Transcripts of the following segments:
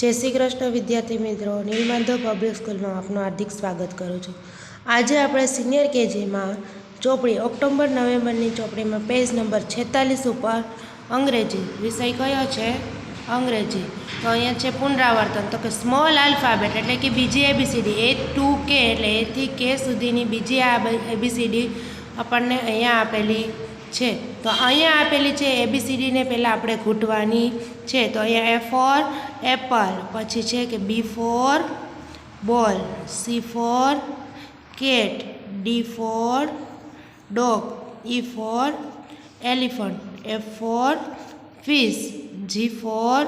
जय श्री कृष्ण विद्यार्थी मित्रों, नीलमाधव पब्लिक स्कूल में आपનું हार्दिक स्वागत करूँ छूँ। आज આપણે सीनियर केजी में ચોપડી ऑक्टोबर नवेम्बरनी ચોપડી में पेज नंबर 46 पर अंग्रेजी विषय कयो है अंग्रेजी। तो अँ है पुनरावर्तन। तो कि स्मॉल आल्फाबेट एटले कि बीजी एबीसीडी ए टू के एटले ए थी के सुधीनी बीजी एबीसीडी આપણને અહીંયા આપેલી છે। તો અહીંયા આપેલી છે એબીસીડી ને પહેલાં આપણે ઘૂંટવાની છે। તો અહીંયા એ ફોર એપલ, પછી છે કે B for ball, C for cat, D for dog, E for elephant, F for fish, G for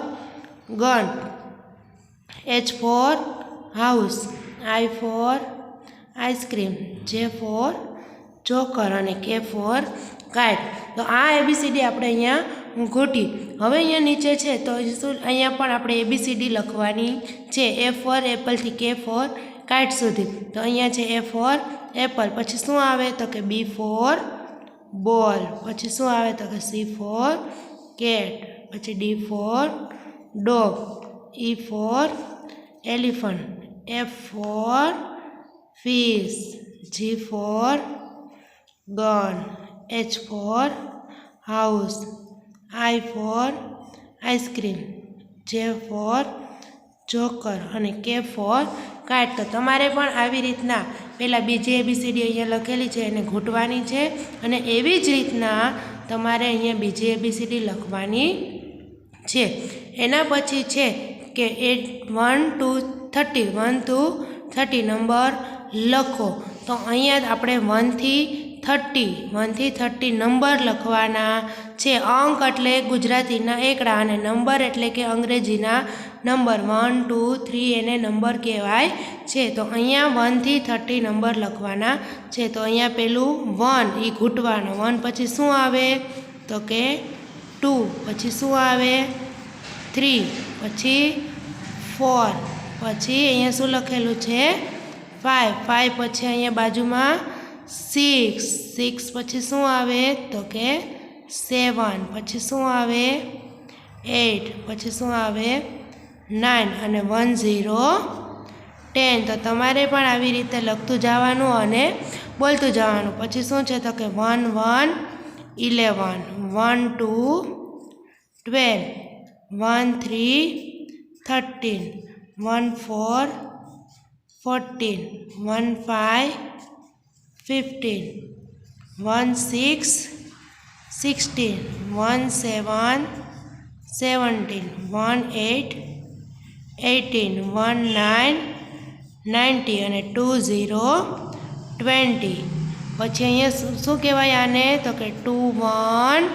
gun, H for house, I for ice cream, J for joker અને કે ફોર કાઇટ। તો આ ABCD આપણે અહીંયા ઘૂંટી। હવે અહીંયા નીચે છે તો શું અહીંયા પણ આપણે એબીસીડી લખવાની છે। એ ફોર એપલથી કે ફોર કાઇટ સુધી। તો અહીંયા છે એ ફોર એપલ, પછી શું આવે તો કે બી ફોર બોલ, પછી શું આવે તો કે સી ફોર કેટ, પછી D for dog, E for elephant, F for fish, G for gun, H for house, I for ice cream, J for joker अने के फॉर काट। तो तमारे पण आवी रीतना पहला बीजी एबीसीडी अहींया लखेली छे एने घूंटवानी छे अने एवी ज रीतना तमारे अहींया बीजी एबीसीडी लखवानी छे। एना पछी छे के 1 to 30 1 to 30 नंबर लखो। तो अहींया आपणे 1 થી 30 नंबर लखवाना छे। अंक एटले गुजरातीना एकड़ा अने नंबर एटले के अंग्रेजीना नंबर 1 2 3 एने नंबर कहेवाय छे। तो अहींया 1 થી 30 नंबर लखवाना छे। तो अहींया पेलुं 1 ई घूंटवानो, 1 पछी शुं आवे तो के 2, पछी शुं आवे 3, पछी 4, पछी अहींया शुं लखेलुं छे 5 पछी अहींया बाजुमां 6 पछी शुं आवे तो के 7, पछी शुं आवे 8, पछी शुं आवे 9 अने 1 0 10। तो तमारे पण आवी रीते लखतुं जवानुं अने बोलतुं जवानुं। पछी शुं छे तो के 1 1 11, 1 2 12, 1 3 13, 1 4 14, 1 5 15, 1 6 16, 1 7 17, 1 8 18, 1 9 90 અને 2 0 20। પછી અહીંયા શું કહેવાય આને તો કે 2 1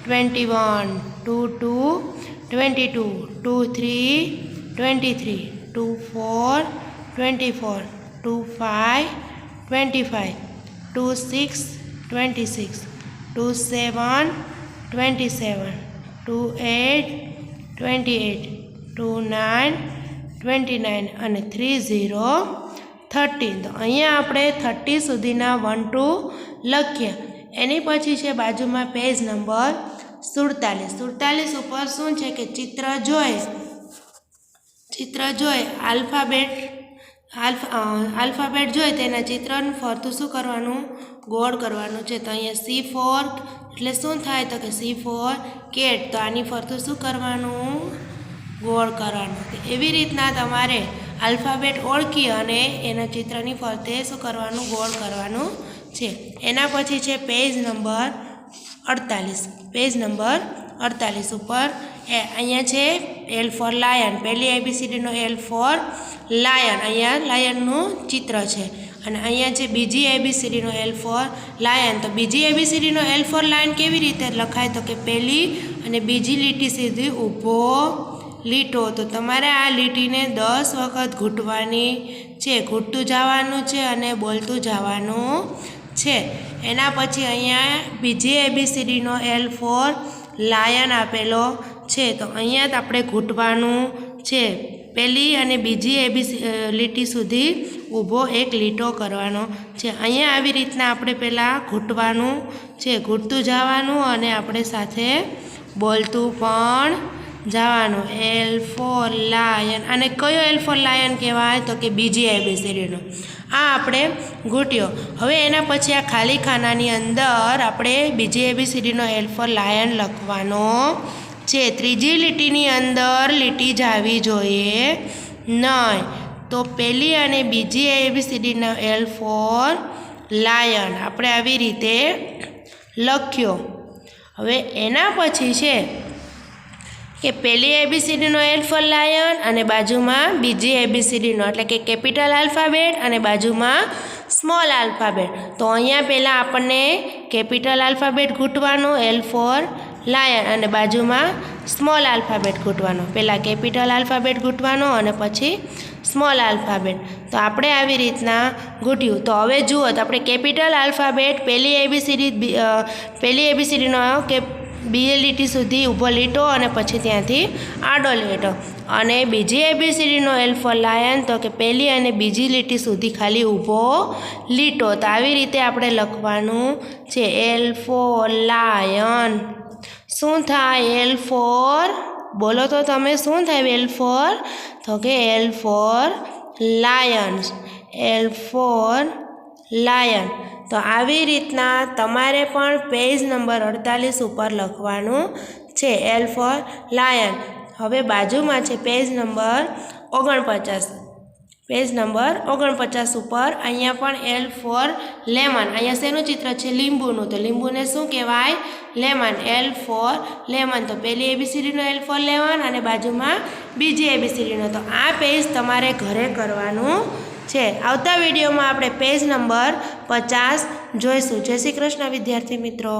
21, 2 2 22, 2 3 23, 2 4 24, 2 5 25, 2 6 26, 2 7 27, 2 8 28, 2 9 29 અને 3 0 13। તો અહીંયા આપણે 30 સુધીના 1 2 લખ્યા। એની પછી છે બાજુમાં પેજ નંબર 47 ઉપર શું છે કે चित्र જોઈ आल्फाबेट जोई तेना चित्रनु फरतुं शुं करवानुं गोळ करवानुं छे। तो अहींया सी फॉर एटले शुं थाय तो के सी फॉर केट। तो आनी फरतुं शुं करवानुं गोळ करवानुं। तो एवी रीतना तमारे आल्फाबेट ओळखी अने एना चित्रनी फरते शुं करवानुं गोळ करवानुं छे। एना पछी छे पेज नंबर 48 ઉપર अहींया छे एल फॉर लायन। पहली एबीसीडी नो एल फॉर लायन, अहींया लायननुं चित्र छे। अने अहींया छे बीजी एबीसीडी नो एल फॉर लायन। तो बीजी एबीसीडी नो एल फॉर लायन केवी रीते लखाय तो के पहली अने बीजी લીટી सीधी ऊभो લીટો। तो तमारे आ લીટીने 10 वखत घूंटवानी छे, घूंटतुं जवानुं छे अने बोलतुं जवानुं छे। एना पछी अहींया बीजी एबीसीडी नो एल फॉर लायन आपेलो छे। तो अहींया आपणे घूंटवानुं छे। पहली अने बीजी લીટી सुधी ऊभो एक લીટો करवानो छे। अहींया आवी रीतना आपणे पहेला घूंटवानुं छे, घूंटतुं जवानुं अने आपणे साथे बोलतुं पण જવાનું એલ ફોર લાયન. અને કયો એલ ફોર લાયન કહેવાય? તો કે બીજી એબીસીડીનો. આ આપણે ઘૂંટ્યો. હવે એના પછી આ ખાલી ખાનાની અંદર આપણે બીજી એબીસીડીનો એલ ફોર લાયન લખવાનો છે. ત્રીજી લીટીની અંદર લીટી જ આવી જોઈએ નહીં. તો પહેલી અને બીજી એબીસીડીનો એલ ફોર લાયન આપણે આવી રીતે લખ્યો. હવે એના પછી છે કે પહેલી એબીસીડીનો એલ ફોર લાયન અને બાજુમાં બીજી એબીસીડીનો, એટલે કે કેપિટલ આલ્ફાબેટ અને બાજુમાં સ્મોલ આલ્ફાબેટ. તો અહીંયા પહેલાં આપણને કેપિટલ આલ્ફાબેટ ઘૂંટવાનો એલ ફોર લાયન અને બાજુમાં સ્મોલ આલ્ફાબેટ ઘૂંટવાનો. પહેલાં કેપિટલ આલ્ફાબેટ ઘૂંટવાનો અને પછી સ્મોલ આલ્ફાબેટ. તો આપણે આવી રીતના ઘૂંટ્યું. તો હવે જુઓ તો આપણે કેપિટલ આલ્ફાબેટ પહેલી એબીસીડીનો કે બીજી લીટી સુધી ઊભો લીટો અને પછી ત્યાંથી આડો લીટો. અને બીજી એબીસીડીનો એલ ફોર લાયન તો કે પહેલી અને બીજી લીટી સુધી ખાલી ઊભો લીટો. તો આવી રીતે આપણે લખવાનું છે એલ ફોર લાયન. શું થાય એલ ફોર? બોલો તો તમે શું થાય એલ ફોર? તો કે L for lions. L for lion. તો આવી રીતના તમારે પણ પેજ નંબર 48 ઉપર લખવાનું છે એલ ફોર લાયન. હવે બાજુમાં છે પેજ નંબર 49. પેજ નંબર 49 ઉપર અહીંયા પણ એલ ફોર લેમન. અહીંયા શેનું ચિત્ર છે? લીંબુનું. તો લીંબુને શું કહેવાય? લેમન. L for lemon. તો પહેલી એબીસીડીનો એલ ફોર લેમન અને બાજુમાં બીજી એબીસીડીનો. તો આ પેજ તમારે ઘરે કરવાનું છે. આવતા વિડીયોમાં આપણે પેજ નંબર 50 જોઈશું. જય શ્રી કૃષ્ણ વિદ્યાર્થી મિત્રો.